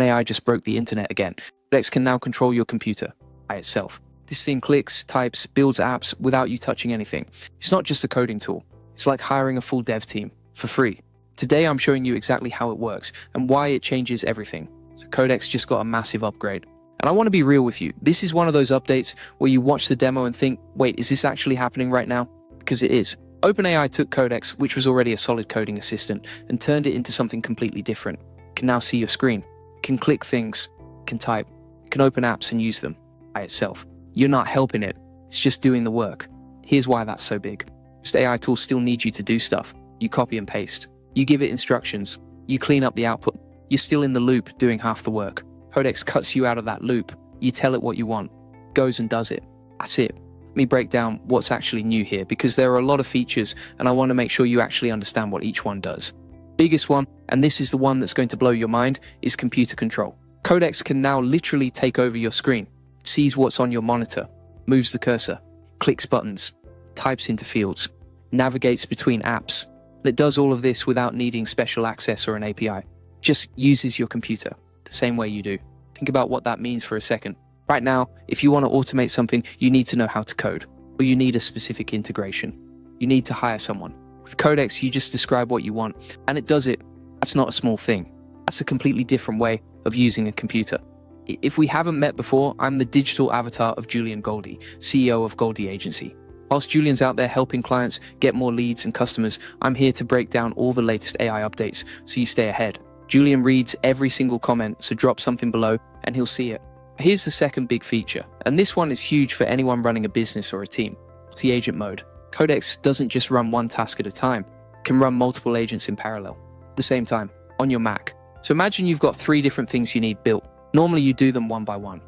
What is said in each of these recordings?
AI just broke the internet again. Codex can now control your computer by itself. This thing clicks, types, builds apps without you touching anything. It's not just a coding tool. It's like hiring a full dev team for free. Today, I'm showing you exactly how it works and why it changes everything. So Codex just got a massive upgrade. And I want to be real with you. This is one of those updates where you watch the demo and think, wait, is this actually happening right now? Because it is. OpenAI took Codex, which was already a solid coding assistant, and turned it into something completely different. It can now see your screen, it can click things, it can type, it can open apps and use them by itself. You're not helping it, it's just doing the work. Here's why that's so big. Most AI tools still need you to do stuff. You copy and paste. You give it instructions. You clean up the output. You're still in the loop doing half the work. Codex cuts you out of that loop. You tell it what you want. It goes and does it. That's it. Let me break down what's actually new here, because there are a lot of features and I want to make sure you actually understand what each one does. Biggest one, and this is the one that's going to blow your mind, is computer control. Codex can now literally take over your screen. It sees what's on your monitor, moves the cursor, clicks buttons, types into fields, navigates between apps. And it does all of this without needing special access or an API. Just uses your computer the same way you do. Think about what that means for a second. Right now, if you want to automate something, you need to know how to code, or you need a specific integration. You need to hire someone. With Codex, you just describe what you want, and it does it. That's not a small thing. That's a completely different way of using a computer. If we haven't met before, I'm the digital avatar of Julian Goldie, CEO of Goldie Agency. Whilst Julian's out there helping clients get more leads and customers, I'm here to break down all the latest AI updates so you stay ahead. Julian reads every single comment, so drop something below and he'll see it. Here's the second big feature, and this one is huge for anyone running a business or a team. Multi-agent mode. Codex doesn't just run one task at a time. It can run multiple agents in parallel at the same time on your Mac. So imagine you've got 3 different things you need built. Normally you do them one by one.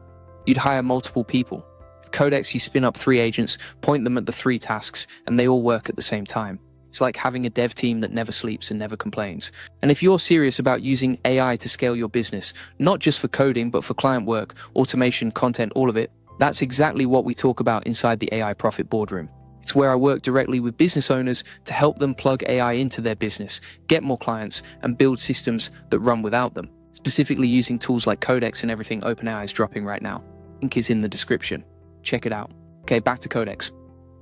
You'd hire multiple people. With Codex, you spin up 3 agents, point them at the 3 tasks, and they all work at the same time. It's like having a dev team that never sleeps and never complains. And if you're serious about using AI to scale your business, not just for coding, but for client work, automation, content, all of it, that's exactly what we talk about inside the AI Profit Boardroom. It's where I work directly with business owners to help them plug AI into their business, get more clients, and build systems that run without them, specifically using tools like Codex and everything OpenAI is dropping right now. Link is in the description. Check it out. Okay, back to Codex.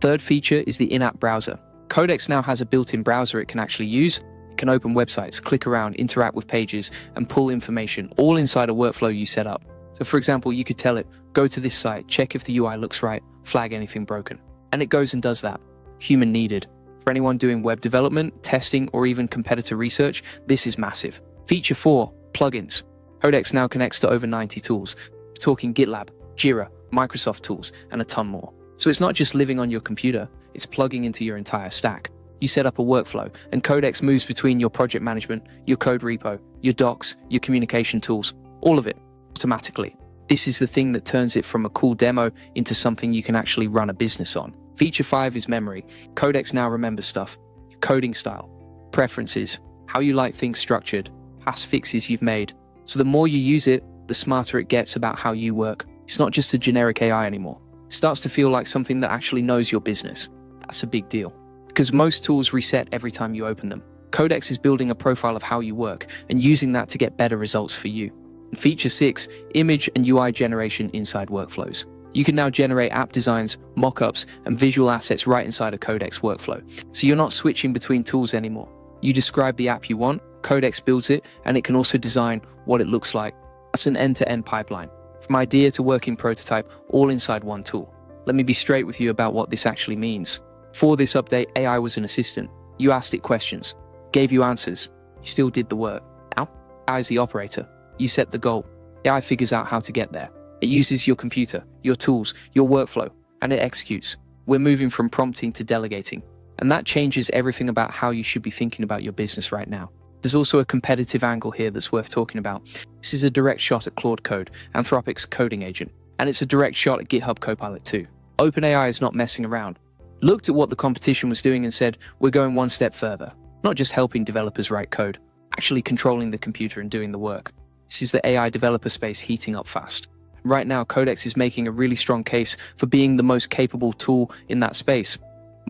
Third feature is the in-app browser. Codex now has a built-in browser it can actually use. It can open websites, click around, interact with pages, and pull information all inside a workflow you set up. So for example, you could tell it, go to this site, check if the UI looks right, flag anything broken. And it goes and does that. Human needed. For anyone doing web development, testing, or even competitor research, this is massive. Feature 4, plugins. Codex now connects to over 90 tools. We're talking GitLab, Jira, Microsoft tools, and a ton more. So it's not just living on your computer, it's plugging into your entire stack. You set up a workflow, and Codex moves between your project management, your code repo, your docs, your communication tools, all of it, automatically. This is the thing that turns it from a cool demo into something you can actually run a business on. Feature 5 is memory. Codex now remembers stuff, your coding style, preferences, how you like things structured, past fixes you've made. So the more you use it, the smarter it gets about how you work. It's not just a generic AI anymore. It starts to feel like something that actually knows your business. That's a big deal, because most tools reset every time you open them. Codex is building a profile of how you work and using that to get better results for you. And feature 6, image and UI generation inside workflows. You can now generate app designs, mockups, and visual assets right inside a Codex workflow. So you're not switching between tools anymore. You describe the app you want, Codex builds it, and it can also design what it looks like. That's an end-to-end pipeline. From idea to working prototype, all inside one tool. Let me be straight with you about what this actually means. For this update, AI was an assistant. You asked it questions, gave you answers. You still did the work. Now, AI is the operator. You set the goal. AI figures out how to get there. It uses your computer, your tools, your workflow, and it executes. We're moving from prompting to delegating. And that changes everything about how you should be thinking about your business right now. There's also a competitive angle here that's worth talking about. This is a direct shot at Claude Code, Anthropic's coding agent. And it's a direct shot at GitHub Copilot too. OpenAI is not messing around. Looked at what the competition was doing and said, we're going one step further. Not just helping developers write code, actually controlling the computer and doing the work. This is the AI developer space heating up fast. Right now, Codex is making a really strong case for being the most capable tool in that space.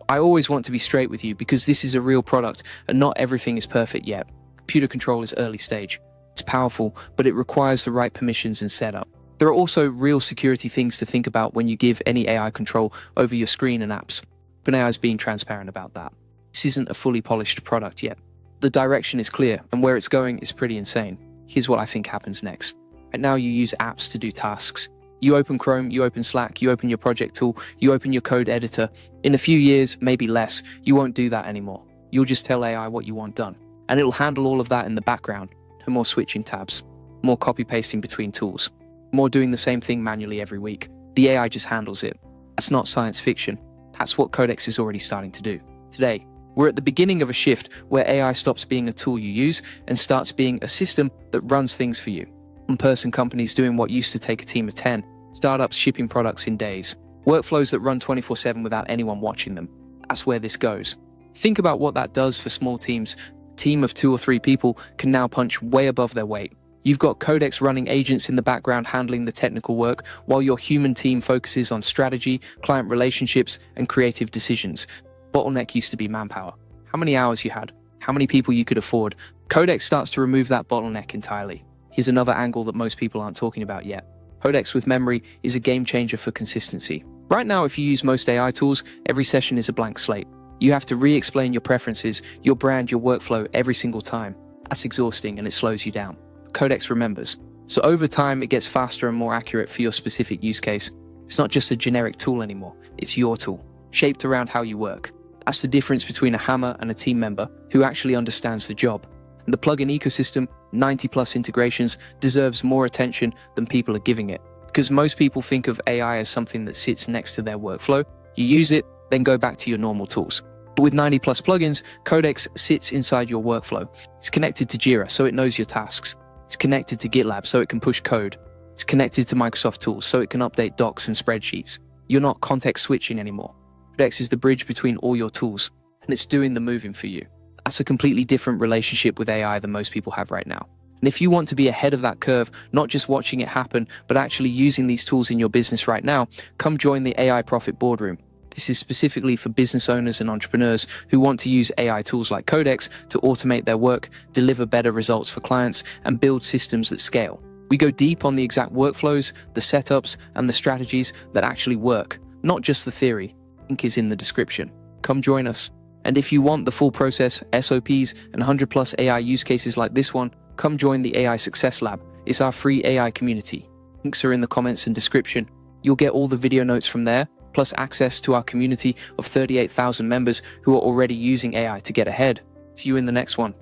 I always want to be straight with you because this is a real product and not everything is perfect yet. Computer control is early stage. It's powerful, but it requires the right permissions and setup. There are also real security things to think about when you give any AI control over your screen and apps. OpenAI is being transparent about that. This isn't a fully polished product yet. The direction is clear, and where it's going is pretty insane. Here's what I think happens next. Right now, you use apps to do tasks. You open Chrome, you open Slack, you open your project tool, you open your code editor. In a few years, maybe less, you won't do that anymore. You'll just tell AI what you want done, and it'll handle all of that in the background. No more switching tabs, more copy-pasting between tools, more doing the same thing manually every week. The AI just handles it. That's not science fiction. That's what Codex is already starting to do. Today, we're at the beginning of a shift where AI stops being a tool you use and starts being a system that runs things for you. One-person companies doing what used to take a team of 10, startups shipping products in days, workflows that run 24/7 without anyone watching them. That's where this goes. Think about what that does for small teams. A team of 2 or 3 people can now punch way above their weight. You've got Codex running agents in the background handling the technical work, while your human team focuses on strategy, client relationships, and creative decisions. Bottleneck used to be manpower. How many hours you had, how many people you could afford. Codex starts to remove that bottleneck entirely. Here's another angle that most people aren't talking about yet. Codex with memory is a game changer for consistency. Right now, if you use most AI tools, every session is a blank slate. You have to re-explain your preferences, your brand, your workflow every single time. That's exhausting and it slows you down. Codex remembers. So over time, it gets faster and more accurate for your specific use case. It's not just a generic tool anymore. It's your tool, shaped around how you work. That's the difference between a hammer and a team member who actually understands the job. And the plugin ecosystem, 90+ integrations, deserves more attention than people are giving it. Because most people think of AI as something that sits next to their workflow. You use it, then go back to your normal tools. But with 90+ plugins, Codex sits inside your workflow. It's connected to Jira, so it knows your tasks. It's connected to GitLab, so it can push code. It's connected to Microsoft tools, so it can update docs and spreadsheets. You're not context switching anymore. Codex is the bridge between all your tools, and it's doing the moving for you. That's a completely different relationship with AI than most people have right now. And if you want to be ahead of that curve, not just watching it happen, but actually using these tools in your business right now, come join the AI Profit Boardroom. This is specifically for business owners and entrepreneurs who want to use AI tools like Codex to automate their work, deliver better results for clients, and build systems that scale. We go deep on the exact workflows, the setups, and the strategies that actually work, not just the theory. Link is in the description. Come join us. And if you want the full process, SOPs, and 100+ AI use cases like this one, come join the AI Success Lab. It's our free AI community. Links are in the comments and description. You'll get all the video notes from there, plus access to our community of 38,000 members who are already using AI to get ahead. See you in the next one.